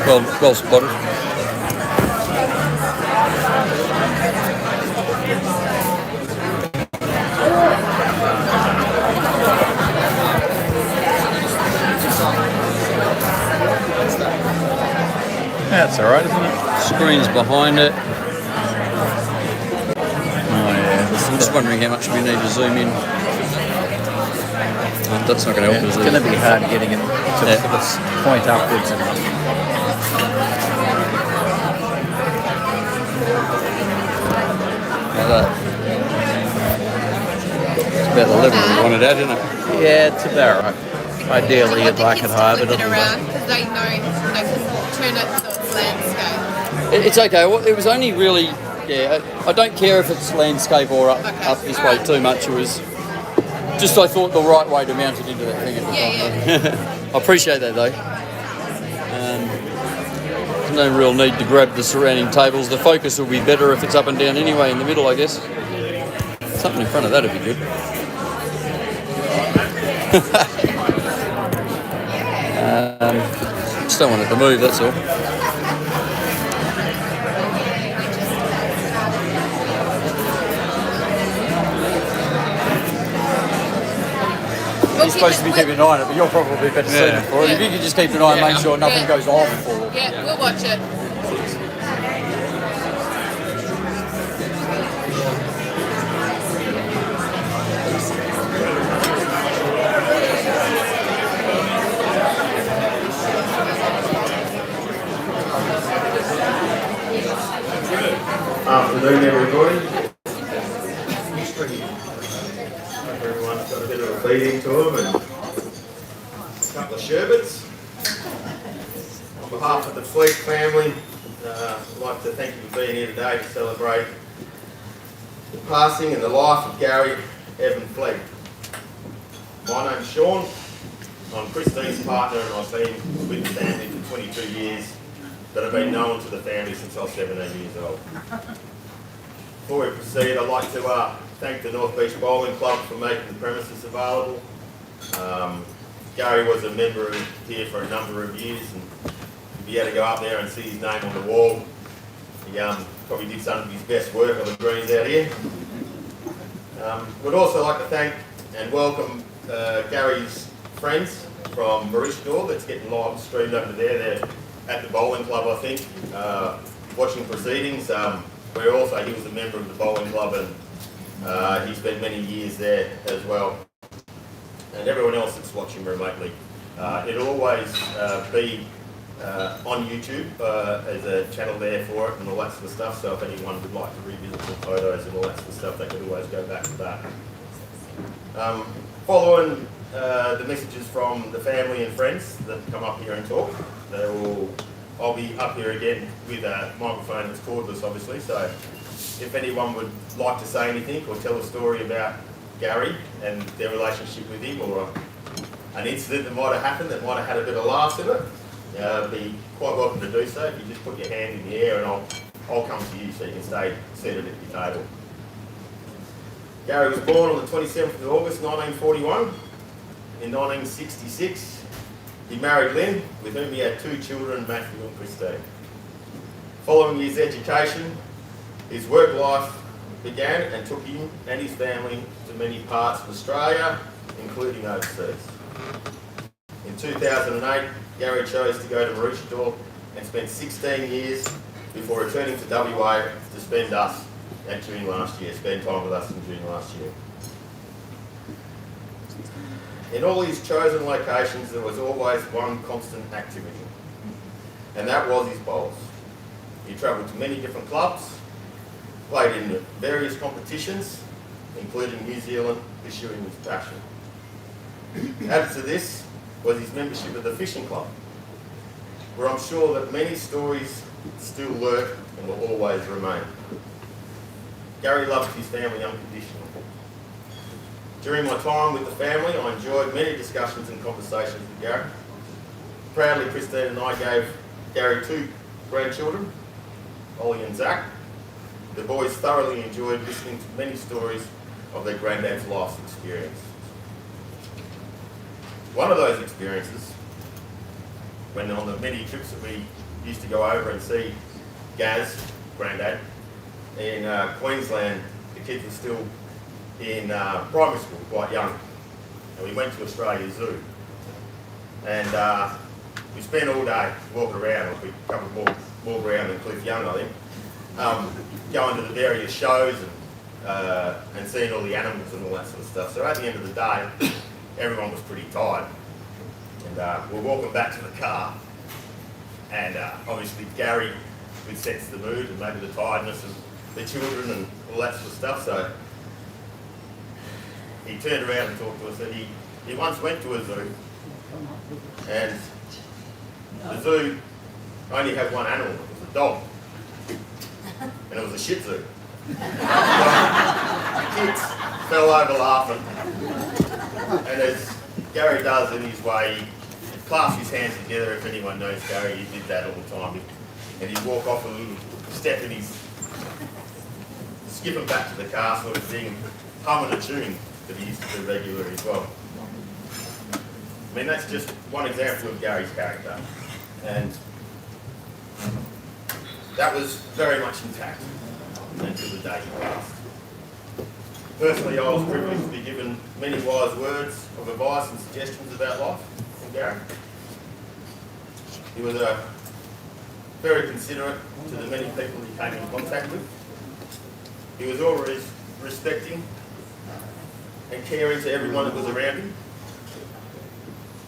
Well spotted. That's all right, isn't it? Screen's behind it. Oh yeah. I'm just wondering how much we need to zoom in. That's not going to help, It's is it? going to be hard getting it to this point upwards. Like that. It's about the level we wanted at, isn't it? Yeah, it's about right. Ideally, you'd like it higher, but it'll around because they know they can turn it so it's landscape. It's okay. Well, it was only really, I don't care if it's landscape or up this way too much. It was just I thought the right way to mount it into that thing at the time. I appreciate that though. There's no real need to grab the surrounding tables. The focus will be better if it's up and down anyway in the middle, I guess. Something in front of that would be good. Just don't want it to move, that's all. You're supposed to be keeping an eye on it, but you're probably better suited for it. If you could just keep an eye and make sure nothing goes on before. Yeah, we'll watch it. Afternoon, everybody. Everyone's got a bit of a feeding to them and a couple of sherbets. On behalf of the Fleggs family, I'd like to thank you for being here today to celebrate the passing and the life of Gary Evan Flegg. My name's Sean. I'm Christine's partner and I've been with the family for 22 years, but I've been known to the family since I was 17 years old. Before we proceed, I'd like to thank the North Beach Bowling Club for making the premises available. Gary was a member here for a number of years, and if you had to go up there and see his name on the wall, he probably did some of his best work on the greens out here. We'd also like to thank and welcome Gary's friends from Maroochydore that's getting live streamed over there. They're at the bowling club, I think, watching proceedings. He was a member of the bowling club and he spent many years there as well. And everyone else that's watching remotely. It'll always be on YouTube as a channel there for it and all that sort of stuff. So if anyone would like to revisit the photos and all that sort of stuff, they could always go back to that. Following the messages from the family and friends that come up here and talk, I'll be up here again with a microphone that's cordless, obviously, so if anyone would like to say anything or tell a story about Gary and their relationship with him, or an incident that might have happened that might have had a bit of laughs in it, be quite welcome to do so. If you just put your hand in the air and I'll come to you so you can stay seated at your table. Gary was born on the 27th of August 1941. In 1966, he married Lynn, with whom he had two children, Matthew and Christine. Following his education, his work life began and took him and his family to many parts of Australia, including overseas. In 2008, Gary chose to go to Maroochydore and spent 16 years before returning to WA to spend time with us in June last year. In all his chosen locations, there was always one constant activity, and that was his bowls. He travelled to many different clubs, played in various competitions, including New Zealand, pursuing his passion. Added to this was his membership of the fishing club, where I'm sure that many stories still lurk and will always remain. Gary loved his family unconditionally. During my time with the family, I enjoyed many discussions and conversations with Gary. Proudly, Christine and I gave Gary two grandchildren, Ollie and Zach. The boys thoroughly enjoyed listening to many stories of their granddad's life experience. One of those experiences, when on the many trips that we used to go over and see Gaz, Grandad, in Queensland. The kids were still in primary school, quite young. And we went to Australia Zoo. And we spent all day walking around, like we covered more ground than Cliff Young, I think, going to the various shows and seeing all the animals and all that sort of stuff. So at the end of the day, everyone was pretty tired. And we're walking back to the car, and obviously Gary would sense the mood and maybe the tiredness of the children and all that sort of stuff. So he turned around and talked to us that he once went to a zoo, and the zoo only had one animal. It was a dog, and it was a Shih Tzu. The kids fell over laughing, and as Gary does in his way, he clasps his hands together. If anyone knows Gary, he did that all the time, and he'd walk off a little step and he's skipping back to the car sort of thing, humming a tune that he used to do regularly as well. I mean, that's just one example of Gary's character, and that was very much intact until the day he passed. Personally, I was privileged to be given many wise words of advice and suggestions about life from Gary. He was very considerate to the many people he came in contact with. He was always respecting and caring to everyone that was around him.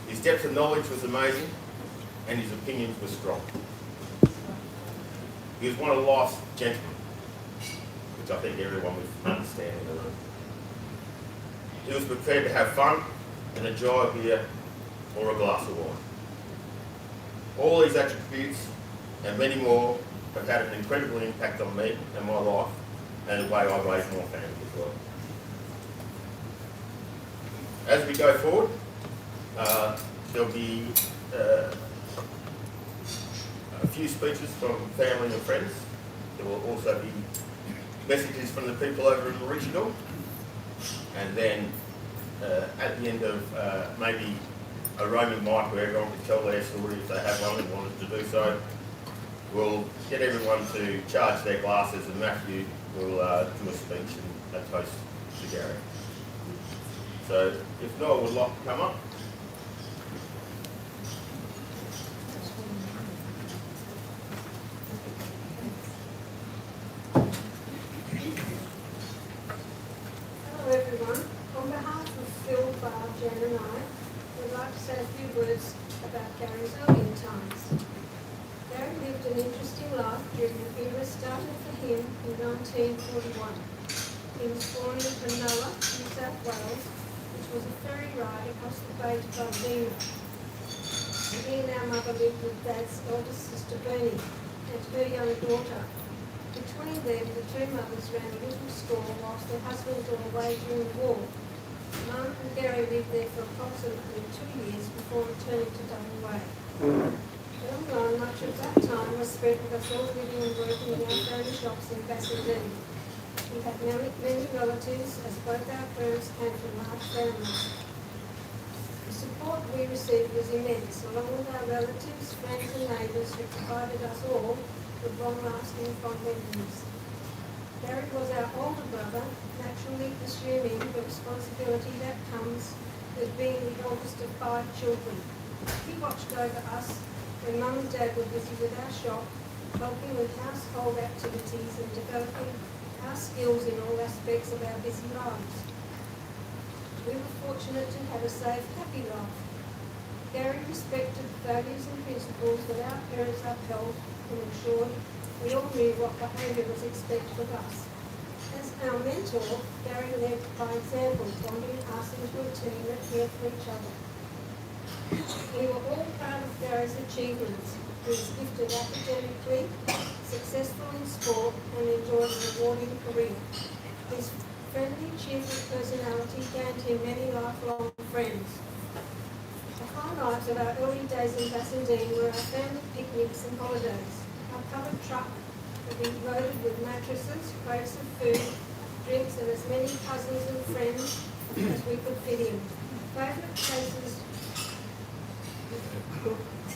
His depth of knowledge was amazing, and his opinions were strong. He was one of life's gentlemen, which I think everyone would understand in the room. He was prepared to have fun and enjoy a beer or a glass of wine. All these attributes and many more have had an incredible impact on me and my life and the way I raise my family as well. As we go forward, there'll be a few speeches from family and friends. There will also be messages from the people over in Maroochydore. And then at the end of maybe a roaming mic where everyone can tell their story if they have one and wanted to do so, we'll get everyone to charge their glasses, and Matthew will do a speech and a toast to Gary. So if Noel would like to come up. Hello everyone. On behalf of Phil, Barb, Jan and I, we'd like to say a few words about Gary's earlier times. Gary lived an interesting life during the era started for him in 1941. He was born in Cronulla, New South Wales, which was a ferry ride across the bay to Bundeena. He and our mother lived with Dad's eldest sister Bernie and her young daughter. Between them, the two mothers ran a little store whilst their husbands were away during the war. Mum and Gary lived there for approximately 2 years before returning to WA. Early on, much of that time was spent with us all living and working in our family shops in Bassendean. We had many relatives, as both our parents came from large families. The support we received was immense, along with our relatives, friends and neighbours who provided us all with long-lasting fond memories. Gary was our older brother, naturally assuming the responsibility that comes with being the oldest of 5 children. He watched over us when Mum and Dad were busy with our shop, helping with household activities and developing our skills in all aspects of our busy lives. We were fortunate to have a safe, happy life. Gary respected the values and principles that our parents upheld and ensured we all knew what behaviour was expected of us. As our mentor, Gary led by example, bonding us into a team that cared for each other. We were all proud of Gary's achievements. He was gifted academically, successful in sport, and enjoyed a rewarding career. His friendly, cheerful personality gained him many lifelong friends. The highlights of our early days in Bassendean were our family picnics and holidays. Our covered truck would be loaded with mattresses, crates of food, drinks, and as many cousins and friends as we could fit in. Favourite places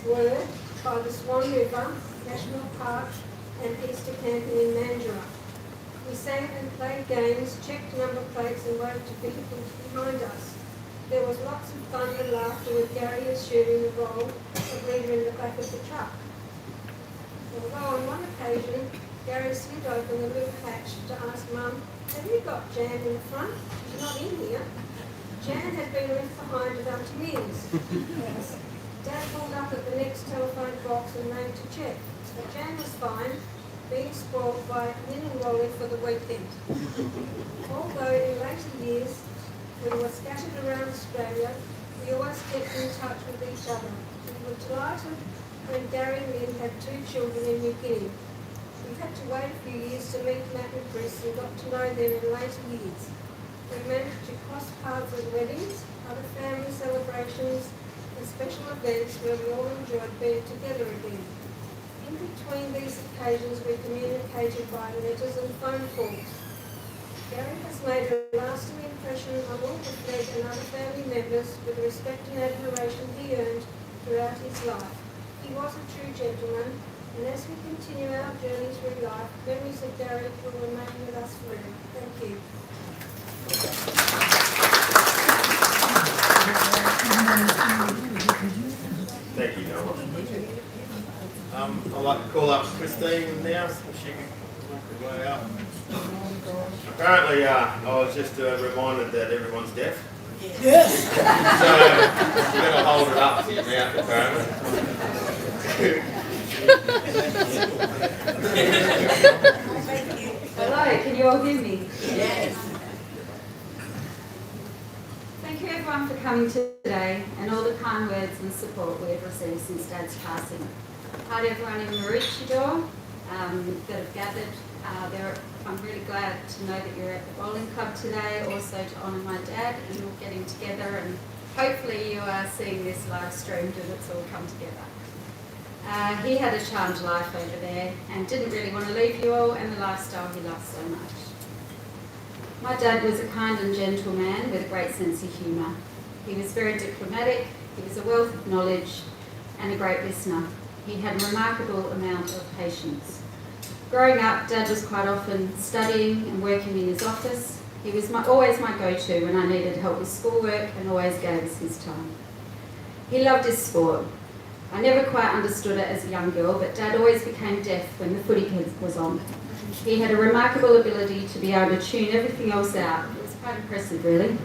were by the Swan River, National Park, and Easter camping in Mandurah. We sang and played games, checked number plates and waved to vehicles behind us. There was lots of fun and laughter with Gary assuming the role of leader in the back of the truck. Although on one occasion, Gary slid open the little hatch to ask Mum, "Have you got Jan in the front? She's not in here." Jan had been left behind about years. Yes. Dad pulled up at the next telephone box and rang to check. But Jan was fine, being spoiled by linen rolling for the weekend. Although in later years we were scattered around Australia, we always kept in touch with each other. We were delighted when Gary and Lynn had 2 children in New Guinea. We had to wait a few years to meet Matt and Chris and got to know them in later years. We managed to cross paths at weddings, other family celebrations, and special events where we all enjoyed being together again. In between these occasions, we communicated by letters and phone calls. Gary has made a lasting impression on all the Fleggs and other family members with the respect and admiration he earned throughout his life. He was a true gentleman, and as we continue our journey through life, memories of Gary will remain with us forever. Thank you. Thank you, Noah. I'd like to call up Christine now, so she can work her way out. Apparently, I was just reminded that everyone's deaf. Yes. So, you're going to hold it up to your mouth, apparently. Hello, can you all hear me? Yes. Thank you everyone for coming today and all the kind words and support we have received since Dad's passing. Hi to everyone in Maroochydore that have gathered. I'm really glad to know that you're at the bowling club today, also to honour my dad and all getting together, and hopefully you are seeing this live streamed and it's all come together. He had a charmed life over there and didn't really want to leave you all and the lifestyle he loved so much. My dad was a kind and gentle man with a great sense of humour. He was very diplomatic, he was a wealth of knowledge and a great listener. He had a remarkable amount of patience. Growing up, Dad was quite often studying and working in his office. He was always my go-to when I needed help with schoolwork and always gave us his time. He loved his sport. I never quite understood it as a young girl, but Dad always became deaf when the footy was on. He had a remarkable ability to be able to tune everything else out. It was quite impressive, really.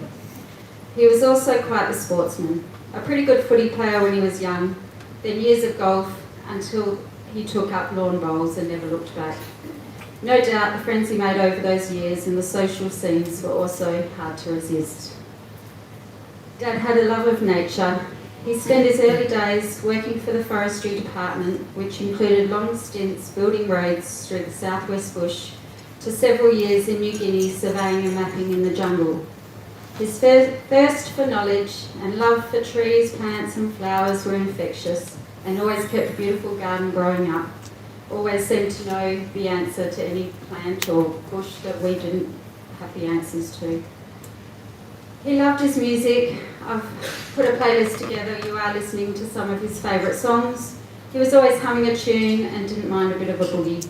He was also quite the sportsman. A pretty good footy player when he was young, then years of golf until he took up lawn bowls and never looked back. No doubt the friends he made over those years and the social scenes were also hard to resist. Dad had a love of nature. He spent his early days working for the forestry department, which included long stints building roads through the southwest bush, to several years in New Guinea surveying and mapping in the jungle. His thirst for knowledge and love for trees, plants and flowers were infectious, and always kept a beautiful garden growing up. Always seemed to know the answer to any plant or bush that we didn't have the answers to. He loved his music. I've put a playlist together. You are listening to some of his favourite songs. He was always humming a tune and didn't mind a bit of a boogie.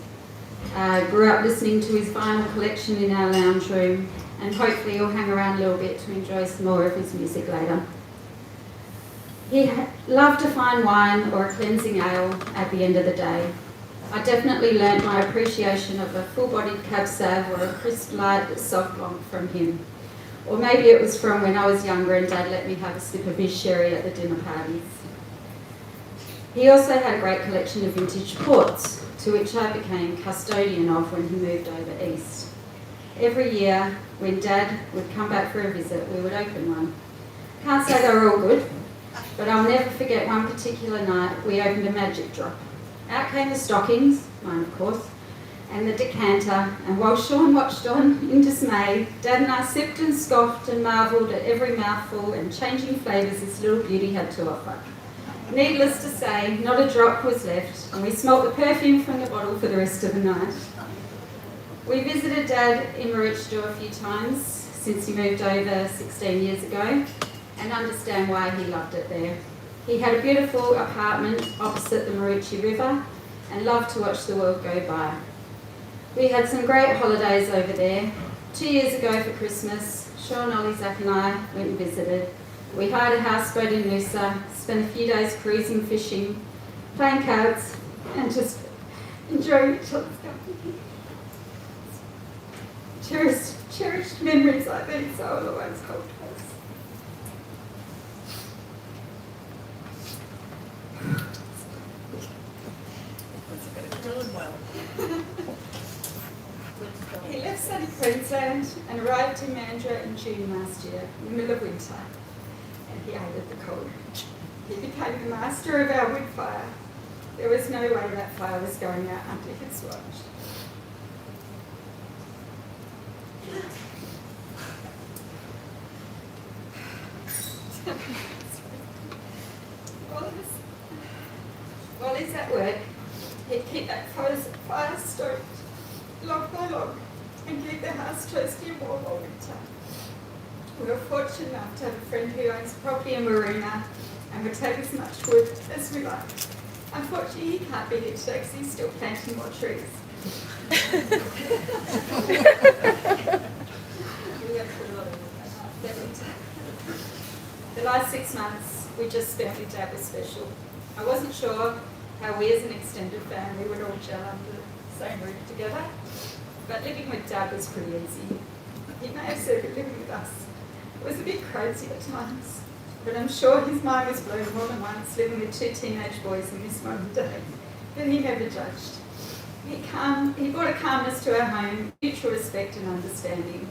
Grew up listening to his vinyl collection in our lounge room, and hopefully you'll hang around a little bit to enjoy some more of his music later. He loved a fine wine or a cleansing ale at the end of the day. I definitely learnt my appreciation of a full-bodied cab sauv or a crisp light soft blanc from him. Or maybe it was from when I was younger and Dad let me have a sip of his sherry at the dinner parties. He also had a great collection of vintage ports, to which I became custodian of when he moved over east. Every year, when Dad would come back for a visit, we would open one. Can't say they were all good, but I'll never forget one particular night we opened a magic drop. Out came the stockings, mine of course, and the decanter, and while Sean watched on in dismay, Dad and I sipped and scoffed and marvelled at every mouthful and changing flavours this little beauty had to offer. Needless to say, not a drop was left, and we smelt the perfume from the bottle for the rest of the night. We visited Dad in Maroochydore a few times since he moved over 16 years ago, and understand why he loved it there. He had a beautiful apartment opposite the Maroochy River, and loved to watch the world go by. We had some great holidays over there. 2 years ago for Christmas, Sean, Ollie, Zach and I went and visited. We hired a houseboat in Noosa, spent a few days cruising, fishing, playing cards, and just enjoying each other's company. Cherished memories like these I will always hold close. He left sunny Queensland and arrived in Mandurah in June last year, in the middle of winter, and he hated the cold. He became the master of our wood fire. There was no way that fire was going out under his watch. While he's at work, he'd keep that fire stoked log by log and keep the house toasty and warm all winter. We were fortunate enough to have a friend who owns property in Marina and would take as much wood as we liked. Unfortunately, he can't be here today because he's still planting more trees. The last 6 months, we just spent with Dad was special. I wasn't sure how we as an extended family would all gel under the same roof together, but living with Dad was pretty easy. He may have said that living with us was a bit crazy at times, but I'm sure his mind was blown more than once living with 2 teenage boys in this modern day, but he never judged. He brought a calmness to our home, mutual respect and understanding.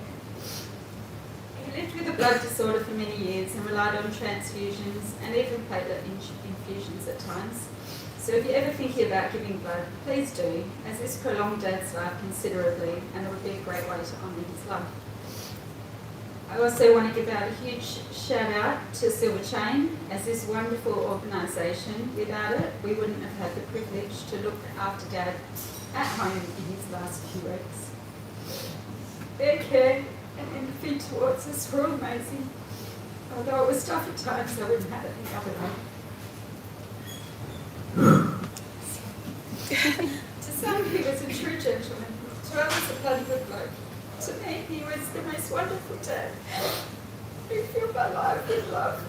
He lived with a blood disorder for many years and relied on transfusions and even platelet infusions at times. So if you're ever thinking about giving blood, please do, as this prolonged Dad's life considerably and it would be a great way to honour his life. I also want to give out a huge shout out to Silver Chain, as this wonderful organisation. Without it, we wouldn't have had the privilege to look after Dad at home in his last few weeks. Their care and empathy towards us were amazing. Although it was tough at times, I wouldn't have it any other way. To some, he was a true gentleman. To others, a bloody good bloke. To me, he was the most wonderful dad. He filled my life with love,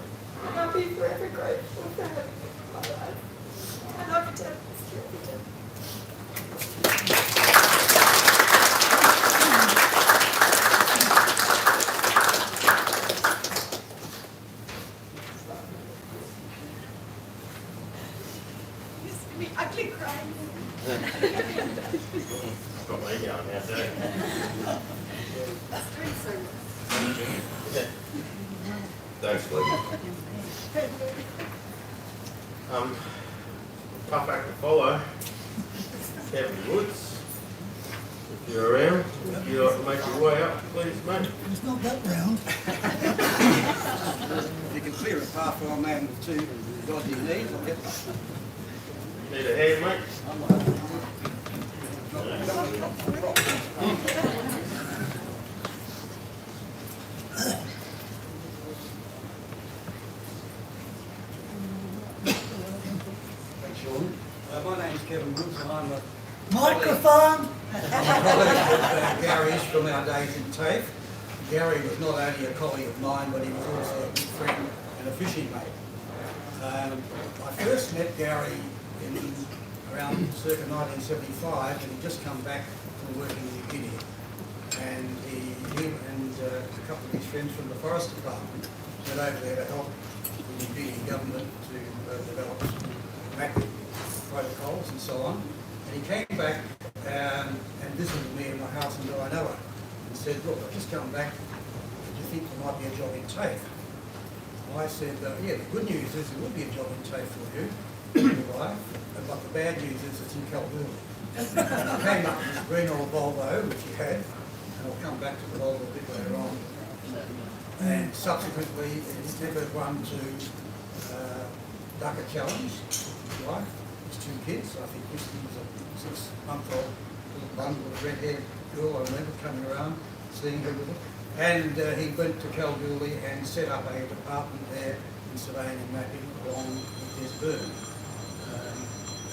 and I'll be forever grateful for having him in my life. I love you, Dad. Love you, Dad. Ugly crying. Got my going now, sir. Thanks, Fleggs. Tough act to follow. Kevin Woods, if you're around, if you'd like to make your way up, please, mate. It's not that round. You can clear a path for a man with 2 dodgy knees. I'll get that. Need a hand, mate? Thanks, Sean. My name's Kevin Woods and I'm a Microphone! Gary's from our days in TAFE. Gary was not only a colleague of mine, but he was also a good friend and a fishing mate. I first met Gary in around circa 1975, and he'd just come back from working in New Guinea. And he and a couple of his friends from the Forest Department went over there to help the New Guinea government to develop some mapping protocols and so on. And he came back and visited me in my house in Doranoa and said, look, I've just come back. Do you think there might be a job in TAFE? And I said, yeah, the good news is there will be a job in TAFE for you. Right? But the bad news is it's in Kalgoorlie. And he came up with this green old Volvo, which he had, and I'll come back to the Volvo a bit later on. And subsequently, he's never run to Dhaka Challenge, right? His 2 kids. I think Christy was a 6-month-old little bundle with a red-haired girl. I remember coming around, seeing her with it. And he went to Kalgoorlie and set up a department there in surveying and mapping along with his burn.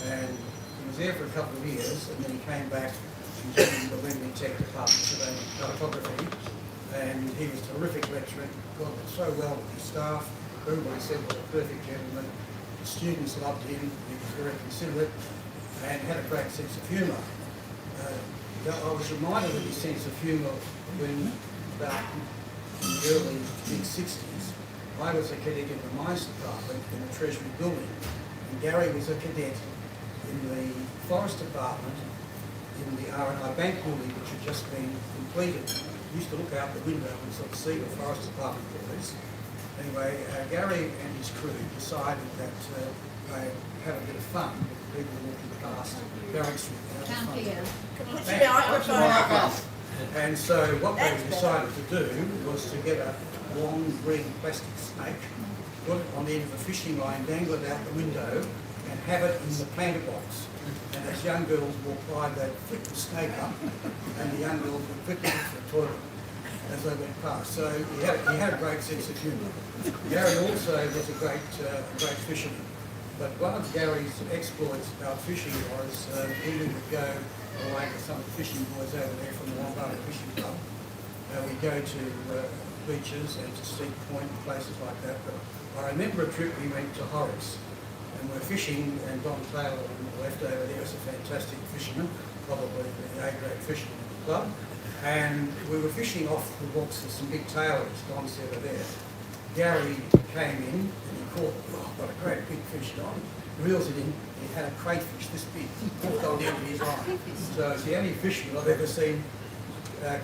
And he was there for a couple of years, and then he came back and joined the Wembley Tech Department of Surveying and Cartography, and he was a terrific lecturer, got on so well with his staff. Everybody said he was a perfect gentleman. The students loved him. He was very considerate and had a great sense of humour. I was reminded of his sense of humour when, about in the early mid-60s, I was a cadet in the mines department in the Treasury building, and Gary was a cadet in the forest department in the R&I Bank building, which had just been completed. He used to look out the window and sort of see the forest department buildings. Anyway, Gary and his crew decided that they'd have a bit of fun with the people walking past Barrack Street. And so what they decided to do was to get a long green plastic snake, put it on the end of a fishing line, dangle it out the window, and have it in the planter box. And as young girls walked by, they'd flick the snake up, and the young girls would quickly go to the toilet as they went past. So he had a great sense of humour. Gary also was a great fisherman. But one of Gary's exploits about fishing was he would go away with some of the fishing boys over there from the Wombardi Fishing Club. We'd go to beaches and to Steep Point and places like that. But I remember a trip we went to Horace, and we're fishing, and Don Taylor on the left over there was a fantastic fisherman, probably the A-grade fisherman in the club. And we were fishing off the books of some big tailors, Don said are there. Gary came in and he caught, got a great big fish on, reels it in, he had a crayfish this big, hooked on the end of his line. So it's the only fisherman I've ever seen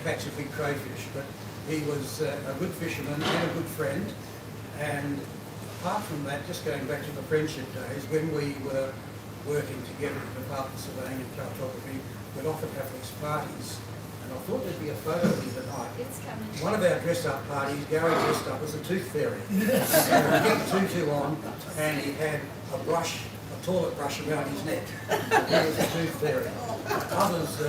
catch a big crayfish. But he was a good fisherman and a good friend. And apart from that, just going back to the friendship days, when we were working together in the Department of Surveying and Cartography, we'd often have these parties. And I thought there'd be a photo of him tonight. One of our dress-up parties, Gary dressed up as a tooth fairy. And he had a tutu on, and he had a brush, a toilet brush around his neck. He was a tooth fairy. Others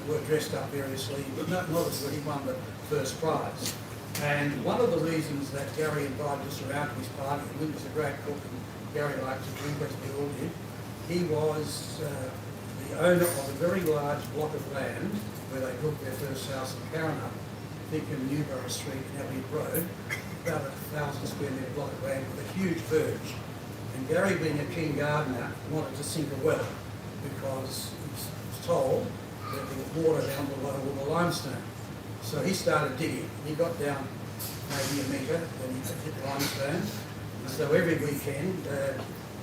were dressed up variously, but not as good. He won the first prize. And one of the reasons that Gary invited us around to his party, and he was a great cook, and Gary liked to drink as we all did, he was the owner of a very large block of land where they built their first house in Karana, I think in Newborough Street in Elliott Road, about 1,000 square metre block of land with a huge verge. And Gary, being a keen gardener, wanted to sink a well because he was told that there was water down below all the limestone. So he started digging. He got down maybe a metre, then he hit limestone. And so every weekend,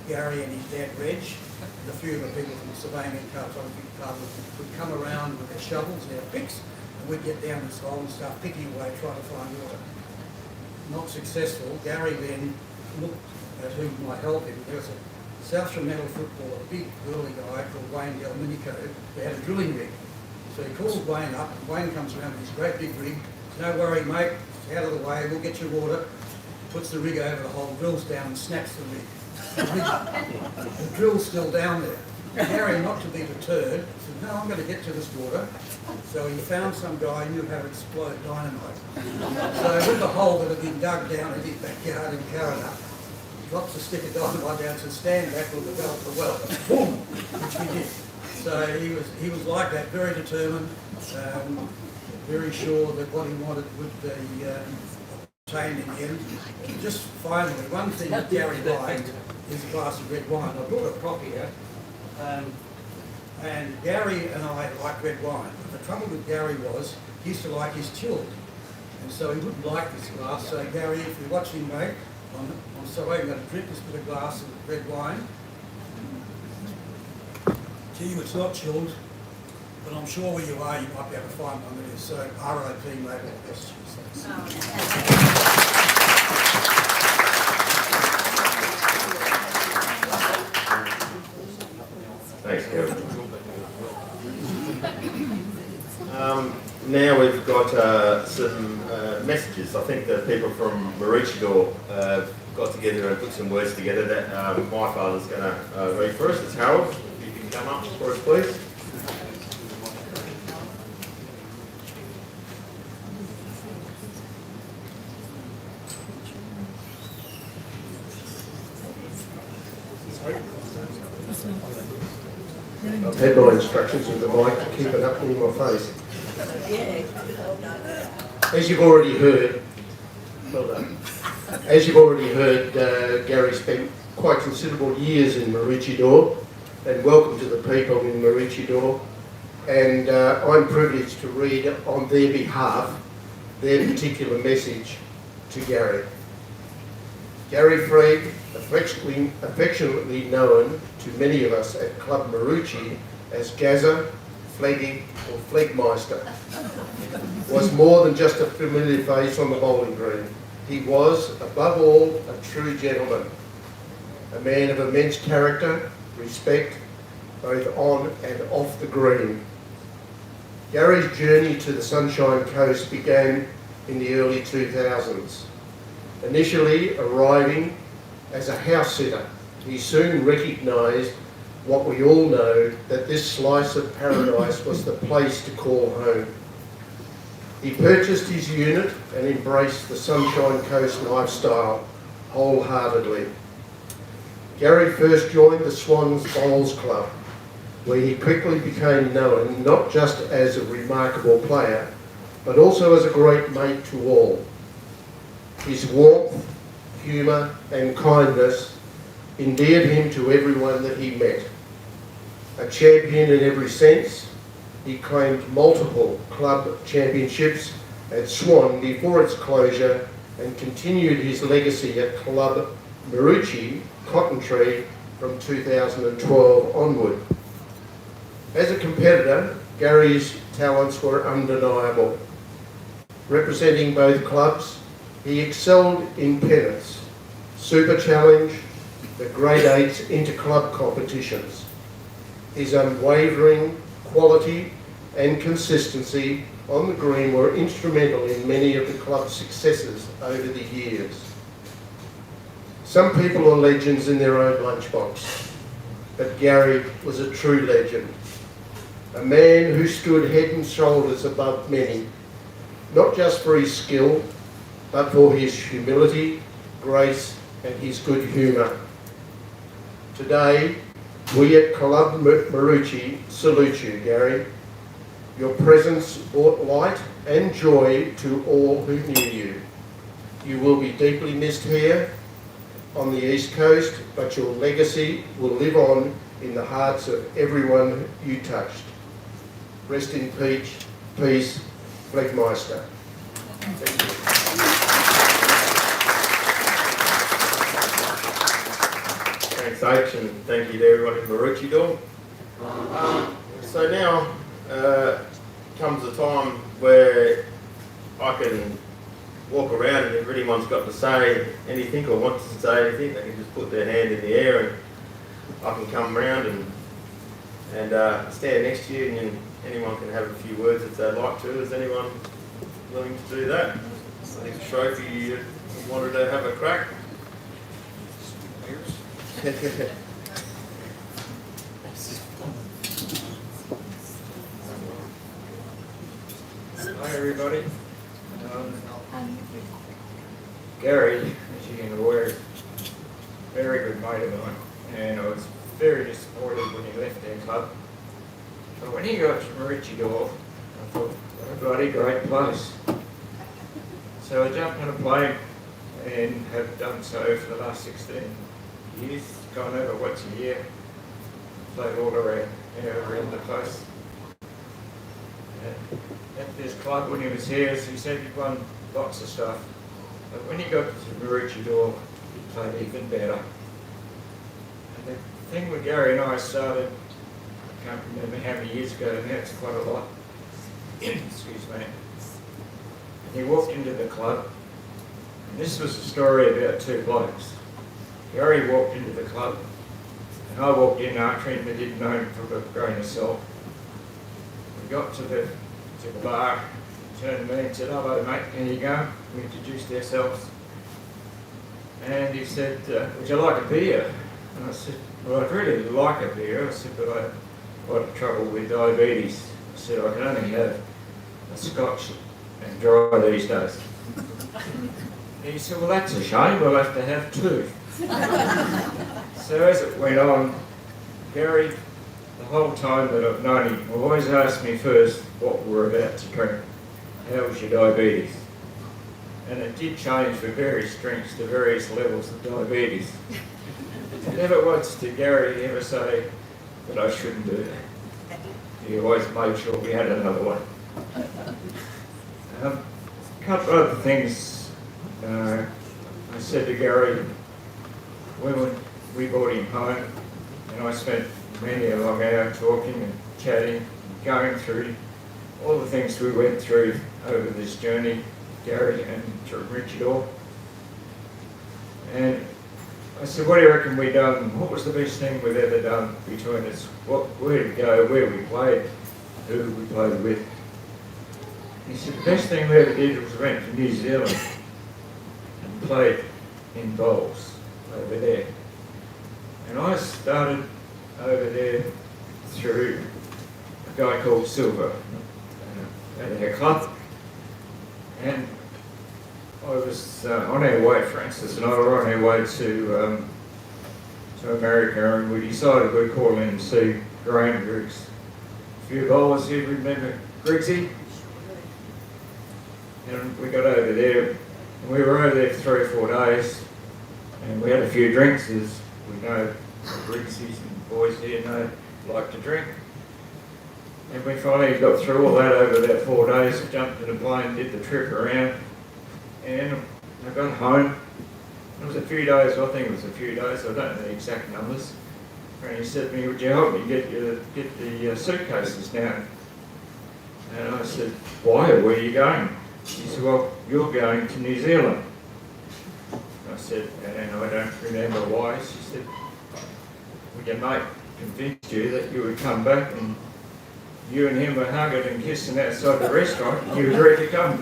Gary and his dad, Reg, and a few of the people from the Surveying and Cartography department would come around with their shovels, their picks, and we'd get down this hole and start picking away, trying to find water. Not successful. Gary then looked at who might help him. There was a South Fremantle footballer, a big burly guy called Wayne Delminico, who had a drilling rig. So he calls Wayne up, and Wayne comes around with his great big rig. No worry, mate, it's out of the way, we'll get you water. Puts the rig over the hole, drills down and snaps the rig. The drill's still down there. Gary, not to be deterred, said, no, I'm going to get to this water. So he found some guy who knew how to explode dynamite. So with the hole that had been dug down in his backyard in Karana, drops a stick of dynamite down, said, stand back, we'll develop the well. Boom! Which we did. So he was like that, very determined, very sure that what he wanted would be obtained in the end. And just finally, one thing that Gary liked is a glass of red wine. I brought a prop here, and Gary and I like red wine. But the trouble with Gary was he used to like his chilled, and so he wouldn't like this glass. So Gary, if you're watching, mate, I'm sorry, I'm going to drink this bit of glass of red wine. Gee, it's not chilled, but I'm sure where you are, you might be able to find one that is. So RIP, mate, all the best. Thanks, Kevin. Now we've got some messages. I think the people from Maroochydore got together and put some words together that my father's going to read for us. It's Harold. If you can come up for us, please. I've had my instructions with the mic to keep it up in my face. As you've already heard, well done. As you've already heard, Gary spent quite considerable years in Maroochydore, and welcome to the people in Maroochydore. And I'm privileged to read on their behalf their particular message to Gary. Gary Flegg, affectionately known to many of us at Club Maroochy as Gazza, Fleggy or Fleggmeister, was more than just a familiar face on the bowling green. He was, above all, a true gentleman, a man of immense character, respect, both on and off the green. Gary's journey to the Sunshine Coast began in the early 2000s. Initially arriving as a house sitter, he soon recognised what we all know, that this slice of paradise was the place to call home. He purchased his unit and embraced the Sunshine Coast lifestyle wholeheartedly. Gary first joined the Swans Bowls Club, where he quickly became known not just as a remarkable player, but also as a great mate to all. His warmth, humour and kindness endeared him to everyone that he met. A champion in every sense, he claimed multiple club championships at Swan before its closure and continued his legacy at Club Maroochy, Cotton Tree, from 2012 onward. As a competitor, Gary's talents were undeniable. Representing both clubs, he excelled in pennants, Super Challenge, the Grade 8 inter-club competitions. His unwavering quality and consistency on the green were instrumental in many of the club's successes over the years. Some people are legends in their own lunchbox, but Gary was a true legend. A man who stood head and shoulders above many, not just for his skill, but for his humility, grace, and his good humour. Today, we at Club Maroochy salute you, Gary. Your presence brought light and joy to all who knew you. You will be deeply missed here on the East Coast, but your legacy will live on in the hearts of everyone you touched. Rest in peace, Fleggmeister. Thank you. Thanks, H, and thank you to everyone in Maroochydore. So now comes the time where I can walk around, and if anyone's got to say anything or wants to say anything, they can just put their hand in the air and I can come round and stand next to you, and anyone can have a few words if they'd like to. Is anyone willing to do that? I think Trophy, you wanted to have a crack? Hi everybody. Gary, as you can aware, very good mate of mine, and I was very disappointed when he left their club. But when he got to Maroochydore, I thought, what a bloody great place. So I jumped on a plane and have done so for the last 16 years, gone over once a year, played all around the place. At this club, when he was here, as he said, he'd won lots of stuff. But when he got to Maroochydore, he played even better. And the thing with Gary and I started, I can't remember how many years ago, now it's quite a lot. Excuse me. And he walked into the club, and this was a story about two blokes. Gary walked into the club, and I walked in after him, but didn't know him from a grain of salt. We got to the bar, turned to me and said, hello mate, how you going? We introduced ourselves. And he said, would you like a beer? And I said, well, I'd really like a beer. I said, but I have a lot of trouble with diabetes. I said, I can only have a scotch and dry these days. And he said, well, that's a shame, we'll have to have two. So as it went on, Gary the whole time that I've known him, always asked me first what we're about to drink. How was your diabetes? And it did change for various drinks to various levels of diabetes. Never once did Gary ever say that I shouldn't do that. He always made sure we had another one. A couple of other things I said to Gary when we brought him home, and I spent many a long hour talking and chatting, going through all the things we went through over this journey, Gary and Richard. And I said, what do you reckon we done? What was the best thing we've ever done between us? Where to go, where we played, who we played with? He said, the best thing we ever did was went to New Zealand and played in bowls over there. And I started over there through a guy called Silver at our club. And I was on our way, Francis and I were on our way to America, and we decided we'd call in and see Graham Griggs. A few bowlers here remember Griggsy? And we got over there, and we were over there for 3 or 4 days, and we had a few drinks, as we know Griggsies and boys here know like to drink. And we finally got through all that over about 4 days, jumped in a plane, did the trip around, and I got home. It was a few days, I think it was a few days, I don't know the exact numbers. And he said to me, would you help me get the suitcases down? And I said, why? Where are you going? He said, well, you're going to New Zealand. I said, and I don't remember why. She said, well, your mate convinced you that you would come back, and you and him were hugging and kissing outside the restaurant, and you was ready to come.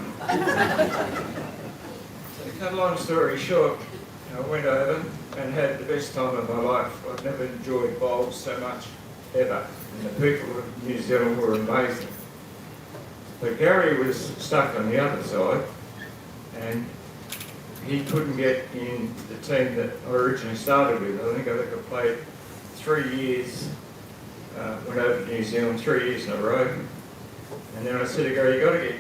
So to cut a long story short, I went over and had the best time of my life. I've never enjoyed bowls so much, ever. And the people of New Zealand were amazing. But Gary was stuck on the other side, and he couldn't get in the team that I originally started with. I think I played 3 years, went over to New Zealand 3 years in a row. And then I said to Gary, you've got to get